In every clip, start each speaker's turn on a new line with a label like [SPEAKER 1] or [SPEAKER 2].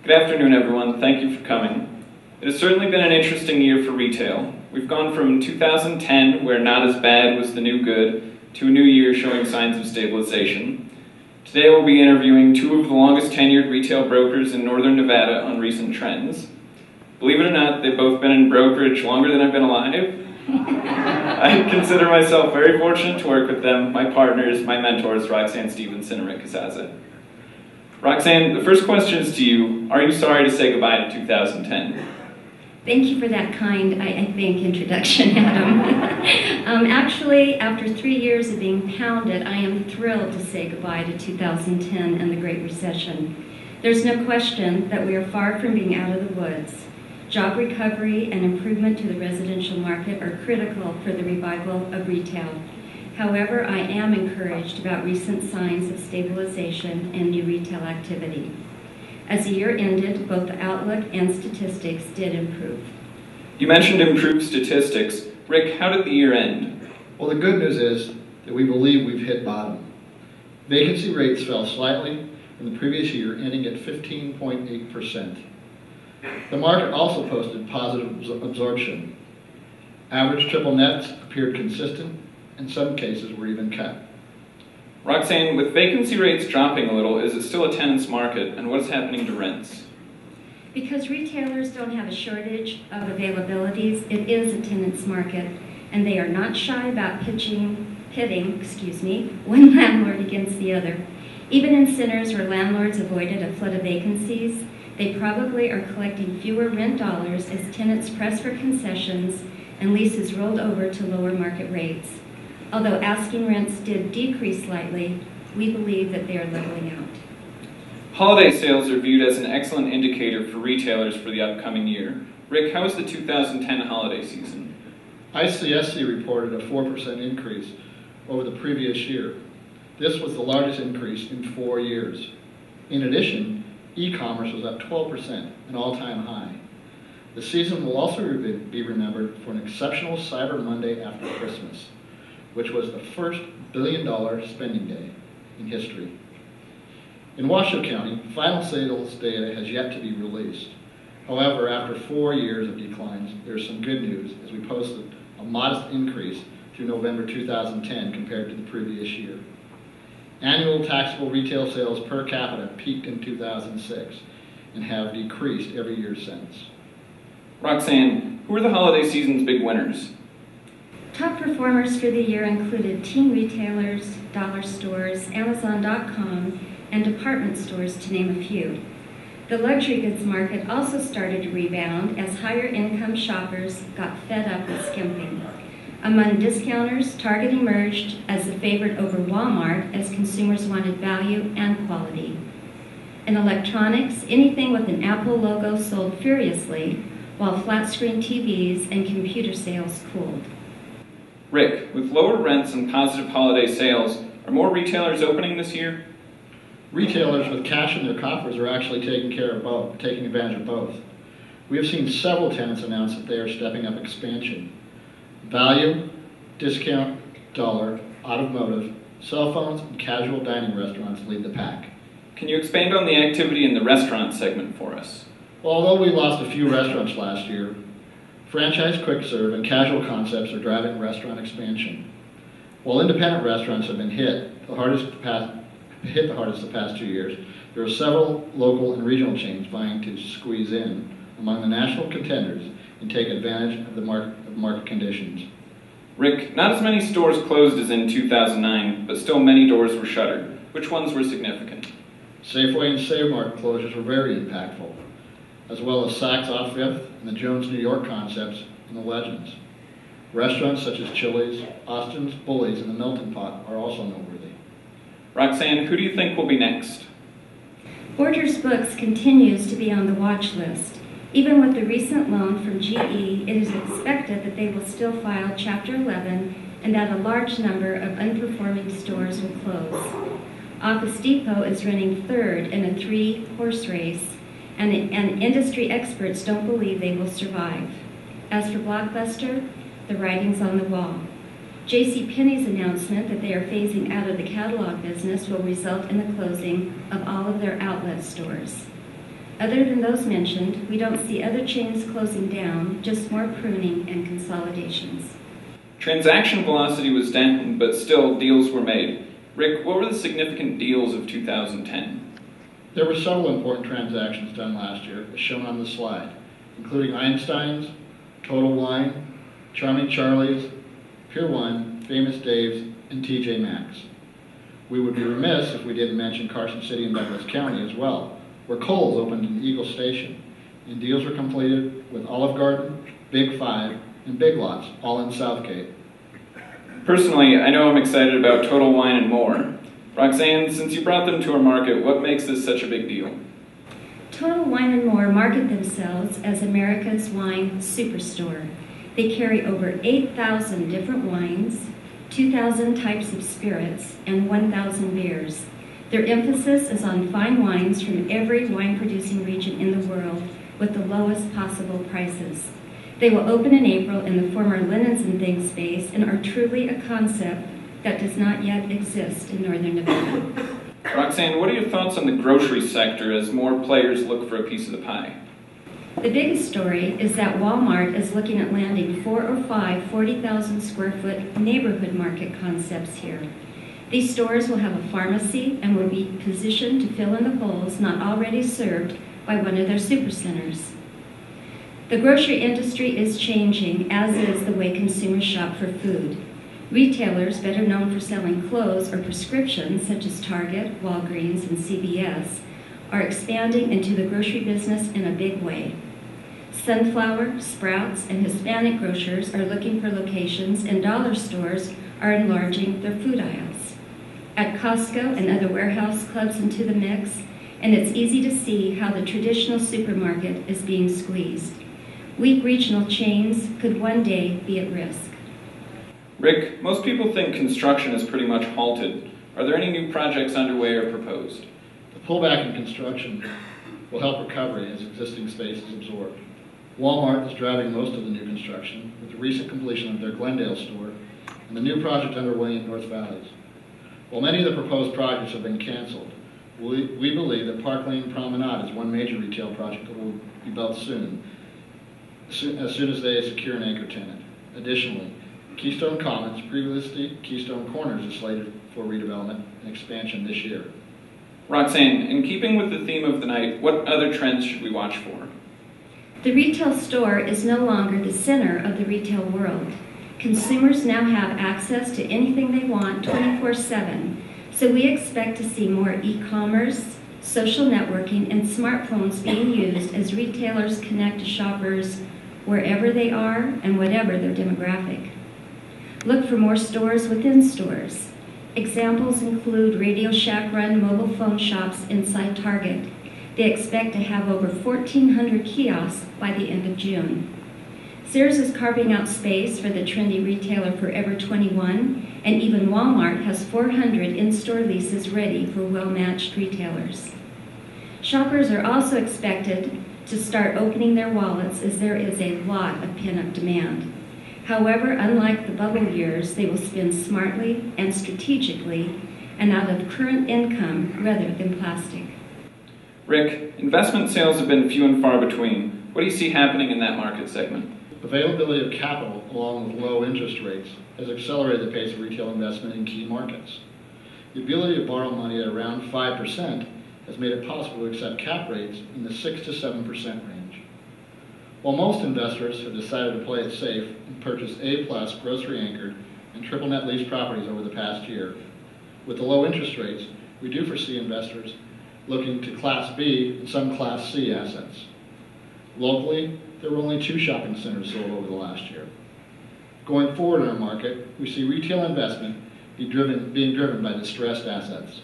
[SPEAKER 1] Good afternoon, everyone. Thank you for coming. It has certainly been an interesting year for retail. We've gone from 2010, where not as bad was the new good, to a new year showing signs of stabilization. Today we'll be interviewing two of the longest tenured retail brokers in northern Nevada on recent trends. Believe it or not, they've both been in brokerage longer than I've been alive. I consider myself very fortunate to work with them, my partners, my mentors, Roxanne Stevenson and Rick Casaza. Roxanne, the first question is to you. Are you sorry to say goodbye to 2010?
[SPEAKER 2] Thank you for that kind, I think, introduction, Adam. Actually, after 3 years of being pounded, I am thrilled to say goodbye to 2010 and the Great Recession. There's no question that we are far from being out of the woods. Job recovery and improvement to the residential market are critical for the revival of retail. However, I am encouraged about recent signs of stabilization and new retail activity. As the year ended, both the outlook and statistics did improve.
[SPEAKER 1] You mentioned improved statistics. Rick, how did the year end?
[SPEAKER 3] Well, the good news is that we believe we've hit bottom. Vacancy rates fell slightly from the previous year, ending at 15.8%. The market also posted positive absorption. Average triple nets appeared consistent. In some cases, were even cut.
[SPEAKER 1] Roxanne, with vacancy rates dropping a little, is it still a tenant's market, and what is happening to rents?
[SPEAKER 2] Because retailers don't have a shortage of availabilities, it is a tenant's market, and they are not shy about pitting one landlord against the other. Even in centers where landlords avoided a flood of vacancies, they probably are collecting fewer rent dollars as tenants press for concessions and leases rolled over to lower market rates. Although asking rents did decrease slightly, we believe that they are leveling out.
[SPEAKER 1] Holiday sales are viewed as an excellent indicator for retailers for the upcoming year. Rick, how was the 2010 holiday season?
[SPEAKER 3] ICSC reported a 4% increase over the previous year. This was the largest increase in 4 years. In addition, e-commerce was up 12%, an all-time high. The season will also be remembered for an exceptional Cyber Monday after Christmas, which was the first billion-dollar spending day in history. In Washoe County, final sales data has yet to be released. However, after 4 years of declines, there's some good news as we posted a modest increase through November 2010 compared to the previous year. Annual taxable retail sales per capita peaked in 2006 and have decreased every year since.
[SPEAKER 1] Roxanne, who are the holiday season's big winners?
[SPEAKER 2] Top performers for the year included teen retailers, dollar stores, Amazon.com, and department stores, to name a few. The luxury goods market also started to rebound as higher income shoppers got fed up with skimping. Among discounters, Target emerged as the favorite over Walmart as consumers wanted value and quality. In electronics, anything with an Apple logo sold furiously, while flat-screen TVs and computer sales cooled.
[SPEAKER 1] Rick, with lower rents and positive holiday sales, are more retailers opening this year?
[SPEAKER 3] Retailers with cash in their coffers are actually taking advantage of both. We have seen several tenants announce that they are stepping up expansion. Value, discount, dollar, automotive, cell phones, and casual dining restaurants lead the pack.
[SPEAKER 1] Can you expand on the activity in the restaurant segment for us?
[SPEAKER 3] Well, although we lost a few restaurants last year, franchise quick serve and casual concepts are driving restaurant expansion. While independent restaurants have been hit the hardest the past 2 years, there are several local and regional chains vying to squeeze in among the national contenders and take advantage of the market conditions.
[SPEAKER 1] Rick, not as many stores closed as in 2009, but still many doors were shuttered. Which ones were significant?
[SPEAKER 3] Safeway and Save Mart closures were very impactful, as well as Saks off Fifth and the Jones New York concepts and the Legends. Restaurants such as Chili's, Austin's, Bully's, and the Melting Pot are also noteworthy.
[SPEAKER 1] Roxanne, who do you think will be next?
[SPEAKER 2] Borders Books continues to be on the watch list. Even with the recent loan from GE, it is expected that they will still file Chapter 11 and that a large number of underperforming stores will close. Office Depot is running third in a 3-horse race, and industry experts don't believe they will survive. As for Blockbuster, the writing's on the wall. JCPenney's announcement that they are phasing out of the catalog business will result in the closing of all of their outlet stores. Other than those mentioned, we don't see other chains closing down, just more pruning and consolidations.
[SPEAKER 1] Transaction velocity was dampened, but still deals were made. Rick, what were the significant deals of 2010?
[SPEAKER 3] There were several important transactions done last year, as shown on the slide, including Einstein's, Total Wine, Charming Charlie's, Pier 1, Famous Dave's, and TJ Maxx. We would be remiss if we didn't mention Carson City and Douglas County as well, where Kohl's opened in Eagle Station, and deals were completed with Olive Garden, Big Five, and Big Lots, all in Southgate.
[SPEAKER 1] Personally, I know I'm excited about Total Wine and more. Roxanne, since you brought them to our market, what makes this such a big deal?
[SPEAKER 2] Total Wine and More market themselves as America's wine superstore. They carry over 8,000 different wines, 2,000 types of spirits, and 1,000 beers. Their emphasis is on fine wines from every wine-producing region in the world with the lowest possible prices. They will open in April in the former Linens and Things space and are truly a concept that does not yet exist in Northern Nevada.
[SPEAKER 1] Roxanne, what are your thoughts on the grocery sector as more players look for a piece of the pie?
[SPEAKER 2] The biggest story is that Walmart is looking at landing 4 or 5 40,000 square foot neighborhood market concepts here. These stores will have a pharmacy and will be positioned to fill in the holes not already served by one of their supercenters. The grocery industry is changing, as is the way consumers shop for food. Retailers, better known for selling clothes or prescriptions, such as Target, Walgreens, and CVS, are expanding into the grocery business in a big way. Sunflower, Sprouts, and Hispanic grocers are looking for locations, and dollar stores are enlarging their food aisles. Add Costco and other warehouse clubs into the mix, and it's easy to see how the traditional supermarket is being squeezed. Weak regional chains could one day be at risk.
[SPEAKER 1] Rick, most people think construction is pretty much halted. Are there any new projects underway or proposed?
[SPEAKER 3] The pullback in construction will help recovery as existing space is absorbed. Walmart is driving most of the new construction with the recent completion of their Glendale store and the new project underway in North Valleys. While many of the proposed projects have been canceled, we believe that Park Lane Promenade is one major retail project that will be built as soon as they secure an anchor tenant. Additionally, Keystone Commons, previously Keystone Corners, is slated for redevelopment and expansion this year.
[SPEAKER 1] Roxanne, in keeping with the theme of the night, what other trends should we watch for?
[SPEAKER 2] The retail store is no longer the center of the retail world. Consumers now have access to anything they want 24/7, so we expect to see more e-commerce, social networking, and smartphones being used as retailers connect to shoppers wherever they are and whatever their demographic. Look for more stores within stores. Examples include Radio Shack-run mobile phone shops inside Target. They expect to have over 1,400 kiosks by the end of June. Sears is carving out space for the trendy retailer Forever 21, and even Walmart has 400 in-store leases ready for well-matched retailers. Shoppers are also expected to start opening their wallets as there is a lot of pent-up demand. However, unlike the bubble years, they will spend smartly and strategically and out of current income rather than plastic.
[SPEAKER 1] Rick, investment sales have been few and far between. What do you see happening in that market segment?
[SPEAKER 3] Availability of capital, along with low interest rates, has accelerated the pace of retail investment in key markets. The ability to borrow money at around 5% has made it possible to accept cap rates in the 6 to 7% range. While most investors have decided to play it safe and purchase A-plus grocery-anchored and triple net lease properties over the past year, with the low interest rates, we do foresee investors looking to Class B and some Class C assets. Locally, there were only 2 shopping centers sold over the last year. Going forward in our market, we see retail investment being driven by distressed assets.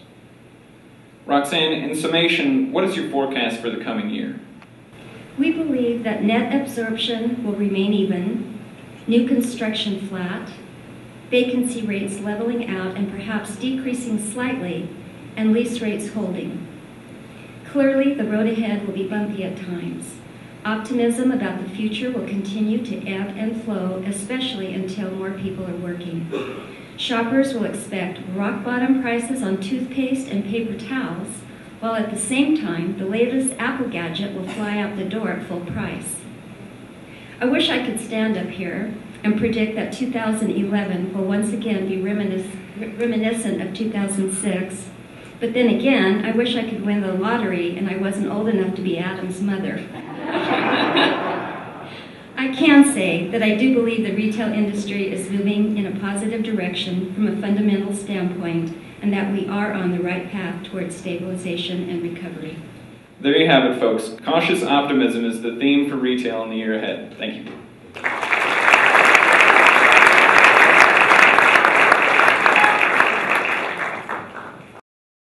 [SPEAKER 1] Roxanne, in summation, what is your forecast for the coming year?
[SPEAKER 2] We believe that net absorption will remain even, new construction flat, vacancy rates leveling out and perhaps decreasing slightly, and lease rates holding. Clearly, the road ahead will be bumpy at times. Optimism about the future will continue to ebb and flow, especially until more people are working. Shoppers will expect rock-bottom prices on toothpaste and paper towels, while at the same time, the latest Apple gadget will fly out the door at full price. I wish I could stand up here and predict that 2011 will once again be reminiscent of 2006, but then again, I wish I could win the lottery and I wasn't old enough to be Adam's mother. I can say that I do believe the retail industry is moving in a positive direction from a fundamental standpoint, and that we are on the right path towards stabilization and recovery.
[SPEAKER 1] There you have it, folks. Cautious optimism is the theme for retail in the year ahead. Thank you.